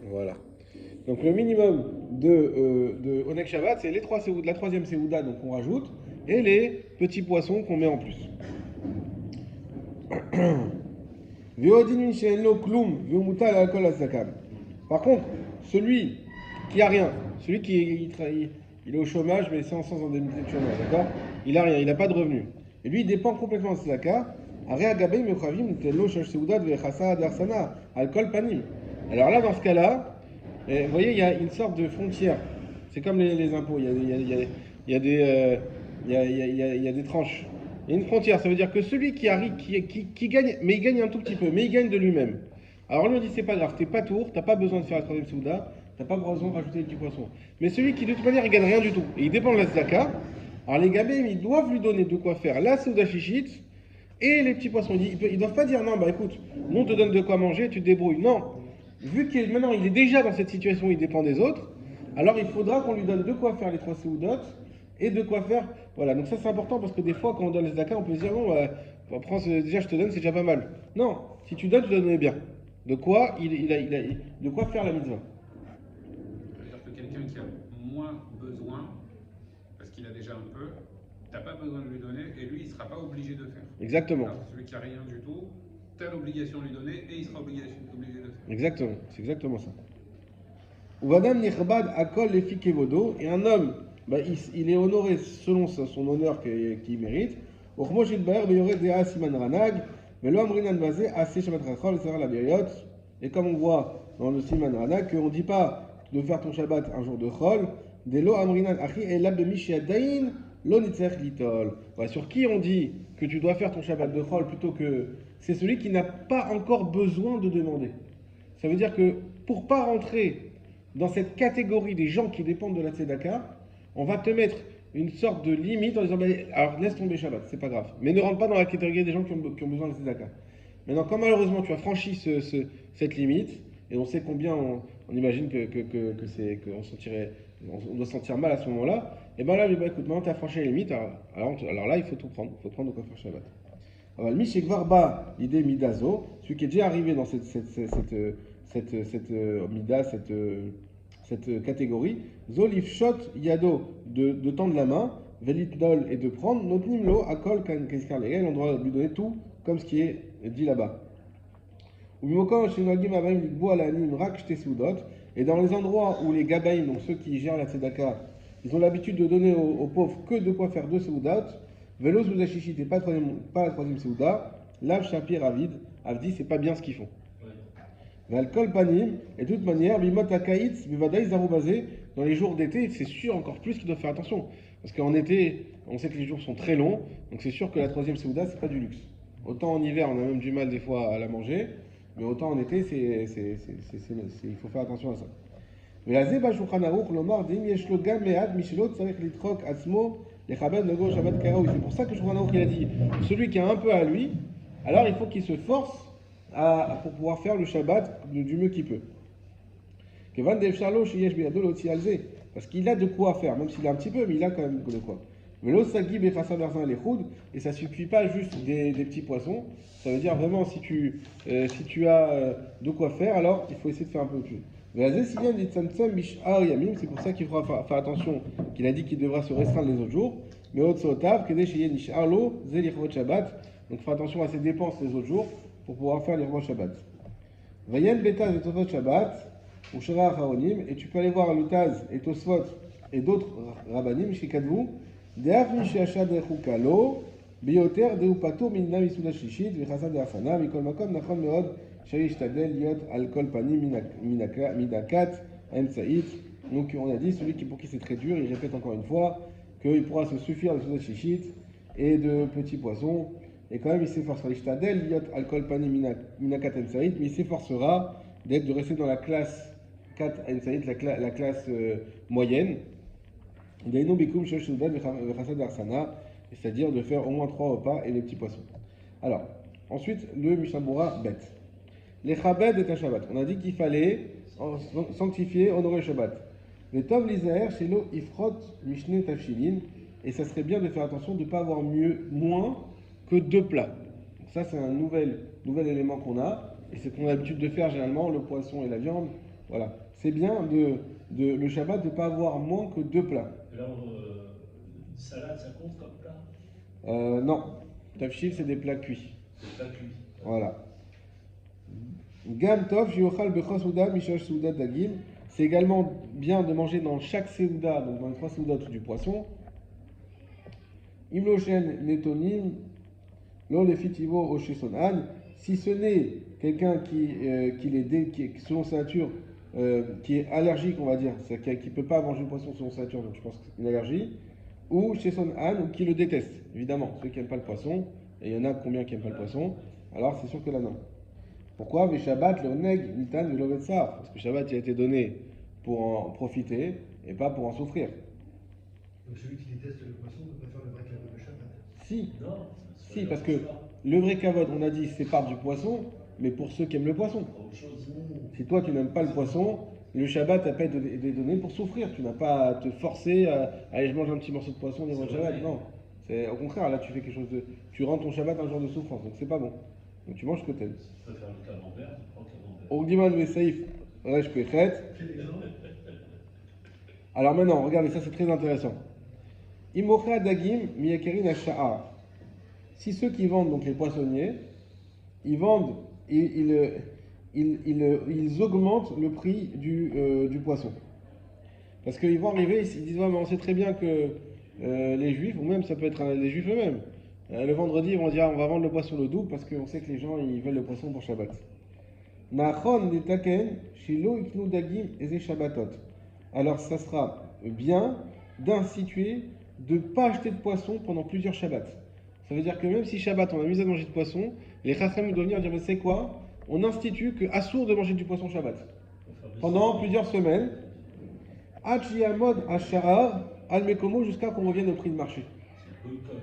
Voilà. Donc le minimum de Onek Shabbat, c'est les trois séoudas, la troisième séouda, donc on rajoute, et les petits poissons qu'on met en plus. Par contre, celui qui a rien, celui il est au chômage, mais sans indemnité de chômage, d'accord? Il a rien, il n'a pas de revenus. Et lui, il dépend complètement de tzedaka. Alors là, dans ce cas-là, vous voyez, il y a une sorte de frontière. C'est comme les impôts, il y a des, il y a des tranches. Il y a une frontière, ça veut dire que celui qui arrive, qui gagne, mais il gagne un tout petit peu, mais il gagne de lui-même. Alors lui on dit c'est pas grave, t'es pas tour, t'as pas besoin de faire la troisième souda, t'as pas besoin de rajouter des petits poissons. Mais celui qui de toute manière il gagne rien du tout, et il dépend de la tzedaka, alors les gabés ils doivent lui donner de quoi faire la souda chichit et les petits poissons. Ils doivent pas dire non, bah écoute, nous on te donne de quoi manger, tu te débrouilles. Non, vu qu'il maintenant il est déjà dans cette situation où il dépend des autres, alors il faudra qu'on lui donne de quoi faire les trois séoudotes et de quoi faire. Voilà, donc ça c'est important parce que des fois quand on donne les zakas, on peut se dire bon, déjà je te donne, c'est déjà pas mal. Non, si tu donnes, tu dois donner bien. De quoi de quoi faire la mitzvah. Ça veut dire que quelqu'un qui a moins besoin, parce qu'il a déjà un peu, t'as pas besoin de lui donner et lui il sera pas obligé de faire. Exactement, Alors que celui qui a rien du tout, t'as l'obligation de lui donner et il sera obligé de faire. exactement, c'est exactement ça. Uvadam nichbad akol lefi kevodo, et un homme, bah, il est honoré selon son honneur qu'il mérite. Ochmo shilbaer beyoret dea siman ranag, velo amrinan bazé assez shabat rachol sera la biayot. Et comme on voit dans le siman ranag, qu'on ne dit pas de faire ton shabbat un jour de chol, delo amrinan achi elab de mishiadain lo nitzech litol. Voilà, sur qui on dit que tu dois faire ton shabbat de chol plutôt que c'est celui qui n'a pas encore besoin de demander. Ça veut dire que pour pas rentrer dans cette catégorie des gens qui dépendent de la tzedaka, on va te mettre une sorte de limite en disant alors laisse tomber Shabbat, c'est pas grave. Mais ne rentre pas dans la catégorie des gens qui ont besoin de tzedaka. Maintenant, quand malheureusement tu as franchi cette limite, et on sait combien on imagine on doit se sentir mal à ce moment-là, et bien là, écoute, maintenant tu as franchi la limite, alors là, il faut tout prendre, il faut prendre de quoi faire Shabbat. Alors, Michel Varba, l'idée Midazo, celui qui est déjà arrivé dans Mida, cette catégorie, Zolif Shot Yado, de tendre la main, Velitnol et de prendre, Notnimlo, Akol, Keskar on doit lui donner tout, comme ce qui est dit là-bas. Et dans les endroits où les gabaïm, donc ceux qui gèrent la tzedaka, ils ont l'habitude de donner aux pauvres que de quoi faire deux seudat, Velo Zouzachichit et pas la troisième seuda, Lav Shapir Avid, Avdi, c'est pas bien ce qu'ils font. Valkol Panim, et de toute manière, Bimot Akaïtz, Bivadaï Zaroubazé, dans les jours d'été, c'est sûr encore plus qu'ils doivent faire attention. Parce qu'en été, on sait que les jours sont très longs, donc c'est sûr que la troisième seuda, c'est pas du luxe. Autant en hiver, on a même du mal des fois à la manger, mais autant en été, il faut faire attention à ça. ולזה בא שולחן ערוך לומר, דאם יש לו גם מעט משלו צריך לדחוק עצמו לכבד לגור שבת כראוי. C'est pour ça que Shulchan Aruch il a dit, celui qui a un peu à lui, alors il faut qu'il se force pour pouvoir faire le Shabbat du mieux qu'il peut. Kevan de'efshar lo sheyesh biyado leotzi al ze, parce qu'il a de quoi faire, même s'il a un petit peu, mais il a quand même de quoi. Velo sagi bechasa berzin lechoud, et ça suffit pas juste des petits poissons, ça veut dire vraiment si tu as de quoi faire, alors il faut essayer de faire un peu plus. C'est pour ça qu'il faudra faire attention, qu'il a dit qu'il devra se restreindre les autres jours. Mais donc faire attention à ses dépenses les autres jours pour pouvoir faire les rois Shabbat. Et tu peux aller voir le Taz et Tosfot et d'autres rabbanim chez Kadvou. ביותר דהו פטור מדינה מסעודה שלישית וחסד דאפנה מכל מקום נכון מאוד שישתדל להיות על כל פנים מדקת האמצעית. Donc on a dit celui pour qui c'est très dur, il répète encore une fois qu'il pourra se suffire de souda shishit et de petits poissons, et quand même il s'efforcera l'ishtadel liot al kol panim minakat emsaït, mais il s'efforcera de rester dans la classe 4 emsaït, la classe moyenne. Dainu bikum shel souda vechasad d'arsana, c'est-à-dire de faire au moins 3 repas et les petits poissons. Alors, ensuite, le Mishnah Berurah bête. Les Chabed et Shabbat. On a dit qu'il fallait sanctifier, honorer le Shabbat. Le Tov Lizaher, chez l'eau Ifrot Mishne Tafshilin, et ça serait bien de faire attention de ne pas avoir moins que 2 plats. Donc ça, c'est un nouvel élément qu'on a, et c'est qu'on a l'habitude de faire généralement, le poisson et la viande, Voilà. C'est bien le Shabbat de ne pas avoir moins que 2 plats. Alors, une salade, ça compte comme plat? Non. Tafshil, c'est des plats cuits. C'est plat cuit. Voilà. Gam tov shiochal bechos souda mishosh souda dagim. C'est également bien de manger dans chaque séouda, donc dans les 3 séoudas du poisson. Imlochen netonim, lo lefitivo oshesonan. Si ce n'est quelqu'un qui selon sa nature, qui est allergique, on va dire, c'est-à-dire qui ne peut pas manger le poisson selon sa nature, donc je pense que c'est une allergie, ou shesonan, ou qui le déteste, évidemment, ceux qui n'aiment pas le poisson, et il y en a combien qui n'aiment pas le poisson, alors c'est sûr que là non. Pourquoi? Mais Shabbat, le neg, nitan, velovetsa. Parce que Shabbat, il a été donné pour en profiter et pas pour en souffrir. Donc celui qui déteste le poisson ne peut pas faire le vrai cadeau de Shabbat. Si, Non, si, parce que le vrai kavod, on a dit, c'est part du poisson, mais pour ceux qui aiment le poisson. Autre chose. Si toi, tu n'aimes pas le poisson, le Shabbat n'a pas été donné pour souffrir. Tu n'as pas à te forcer à aller, je mange un petit morceau de poisson durant le Shabbat. Non. C'est, au contraire, là, tu fais quelque chose de. Tu rends ton Shabbat un jour de souffrance, donc c'est pas bon. Donc tu manges ce que tu aimes. Tu peux faire le camembert, tu prends le camembert. Ogdiman Vesaïf, Resh Pechet. Quel exemple? Alors maintenant, regardez, ça c'est très intéressant. Imocha Dagim Miyakerin Asha'ar. Si ceux qui vendent, donc les poissonniers, ils vendent, ils augmentent le prix du poisson. Parce qu'ils vont arriver, ils disent, ouais, mais on sait très bien que les juifs, ou même ça peut être les juifs eux-mêmes, le vendredi, ils vont dire, on va vendre le poisson le double parce qu'on sait que les gens, ils veulent le poisson pour Shabbat. Nachon de Taken, Shilo Iknu Dagim Eze Shabbatot. Alors ça sera bien d'instituer de ne pas acheter de poisson pendant plusieurs Shabbats. Ça veut dire que même si Shabbat on a mis à manger de poisson, les Chachamim doivent venir dire, mais c'est quoi? On institue que assour de manger du poisson Shabbat. Pendant plusieurs semaines, Hachiyamod Asha'ar Al-Mekomo jusqu'à qu'on revienne au prix de marché. C'est le boycott.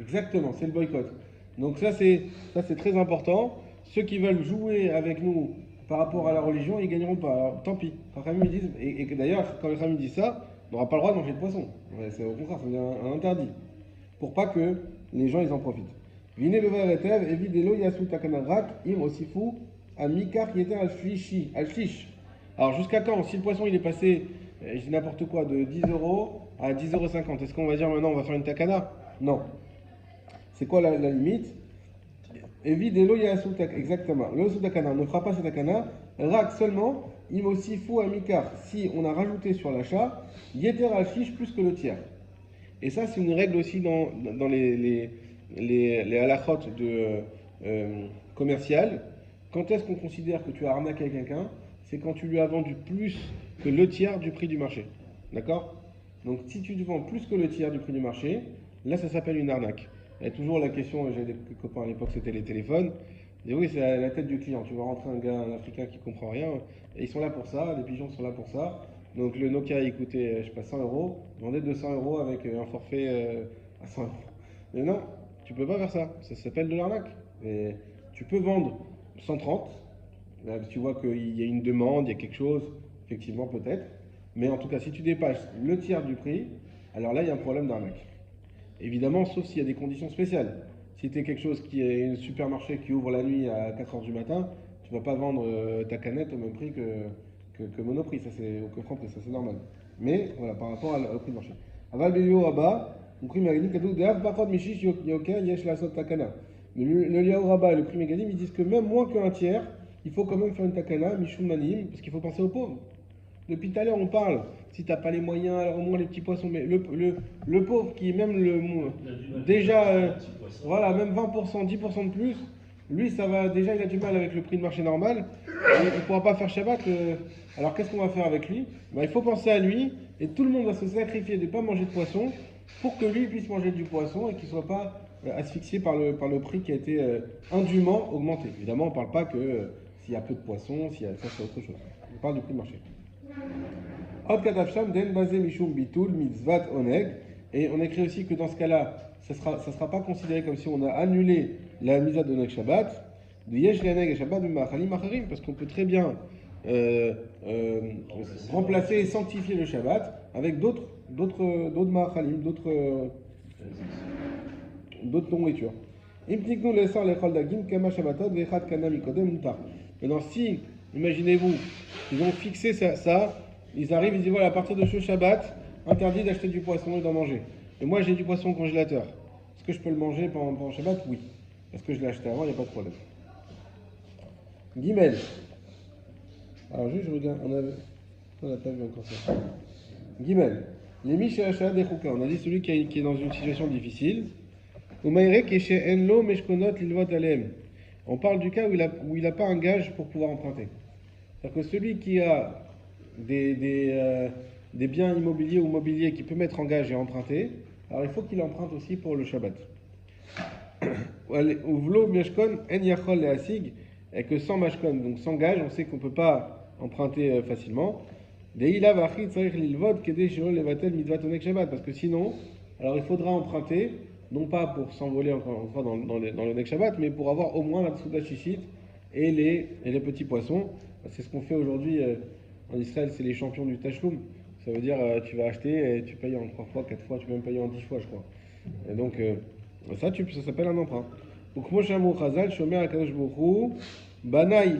Exactement, c'est le boycott. Donc ça c'est très important. Ceux qui veulent jouer avec nous par rapport à la religion, ils gagneront pas. Alors, tant pis. Ils disent, et d'ailleurs, quand les Chachamim disent ça, on n'aura pas le droit de manger de poisson. Ouais, c'est au contraire, c'est un interdit. Pour pas que les gens ils en profitent. Vine bevar etev evidelo yasu takanarak im osifu amikar yeter al-shlish. Alors jusqu'à quand? Si le poisson il est passé, je dis n'importe quoi, de 10 euros à 10,50 €, est-ce qu'on va dire maintenant on va faire une takana? Non. C'est quoi la limite? Evidelo yasu takana. Exactement. Le yasu takana, on ne fera pas cette takana. Rak seulement im osifu amikar. Si on a rajouté sur l'achat yeter al-shlish plus que le tiers. Et ça, c'est une règle aussi dans les halachot commerciales. Quand est-ce qu'on considère que tu as arnaqué quelqu'un? C'est quand tu lui as vendu plus que le tiers du prix du marché. D'accord? Donc, si tu te vends plus que le tiers du prix du marché, là, ça s'appelle une arnaque. Il y a toujours la question, j'ai des copains à l'époque, c'était les téléphones. Ils disent, oui, c'est la tête du client. Tu vas rentrer un Africain qui comprend rien. Et ils sont là pour ça, les pigeons sont là pour ça. Donc le Nokia il coûtait, je sais pas, 100 €, je vendais 200 € avec un forfait à 100 €. Mais non, tu peux pas faire ça, ça s'appelle de l'arnaque. Et tu peux vendre 130, là, tu vois qu'il y a une demande, il y a quelque chose, effectivement peut-être. Mais en tout cas, si tu dépasses le tiers du prix, alors là il y a un problème d'arnaque. Évidemment, sauf s'il y a des conditions spéciales. Si tu es quelque chose qui est un supermarché qui ouvre la nuit à 4 h du matin, tu vas pas vendre ta canette au même prix que Monoprix, ça c'est au Franprix, ça c'est normal. Mais voilà, par rapport au prix de marché. Aval Belio Rabat, le prix Mégadim, Kadou, Deav, Bakot, Mishish, Yoka, Yesh, la Sot, Takana. Le Liao Rabat et le prix Mégadim, ils disent que même moins qu'un tiers, il faut quand même faire une Takana, Mishum Manim, parce qu'il faut penser aux pauvres. Depuis tout à l'heure, on parle, si tu n'as pas les moyens, alors au moins les petits poissons, mais le pauvre qui, même déjà, voilà, même 20%, 10% de plus, lui, ça va déjà, il a du mal avec le prix de marché normal, et il ne pourra pas faire Shabbat. Alors qu'est-ce qu'on va faire avec lui? Il faut penser à lui, et tout le monde va se sacrifier de ne pas manger de poisson, pour que lui puisse manger du poisson, et qu'il ne soit pas asphyxié par le prix qui a été indûment augmenté. Évidemment, on ne parle pas que s'il y a peu de poissons, ça c'est autre chose. On parle du prix de marché. Et on écrit aussi que dans ce cas-là, ça sera pas considéré comme si on a annulé la misa de Oneg Shabbat, parce qu'on peut très bien remplacer et sanctifier le Shabbat avec d'autres ma'achalim, d'autres nourritures. Maintenant, si imaginez-vous, ils ont fixé ça, ils arrivent, ils disent voilà, à partir de ce Shabbat, interdit d'acheter du poisson et d'en manger. Et moi j'ai du poisson au congélateur. Est-ce que je peux le manger pendant Shabbat? Oui. Parce que je l'ai acheté avant, il n'y a pas de problème. Guimel. Alors juste je regarde, on n'a pas vu encore ça. Guimel. Les Misha Hachad et Chouka. On a dit celui qui est dans une situation difficile. On parle du cas où il n'a pas un gage pour pouvoir emprunter. C'est-à-dire que celui qui a des biens immobiliers ou mobiliers qui peut mettre en gage et emprunter, alors il faut qu'il emprunte aussi pour le Shabbat. Et que sans mashkon, donc sans gage, on sait qu'on ne peut pas emprunter facilement. Parce que sinon, alors il faudra emprunter, non pas pour s'envoler encore une fois dans le Nek Shabbat, mais pour avoir au moins la Tsouda Shishit et les petits poissons. C'est ce qu'on fait aujourd'hui en Israël, c'est les champions du Tashloum. Ça veut dire tu vas acheter et tu payes en 3 fois, 4 fois, tu peux même payer en 10 fois, je crois. Et donc, ça s'appelle un emprunt. Donc, Moshe Amou Chazal, Shomer Akadosh Baruch Hu, Banaï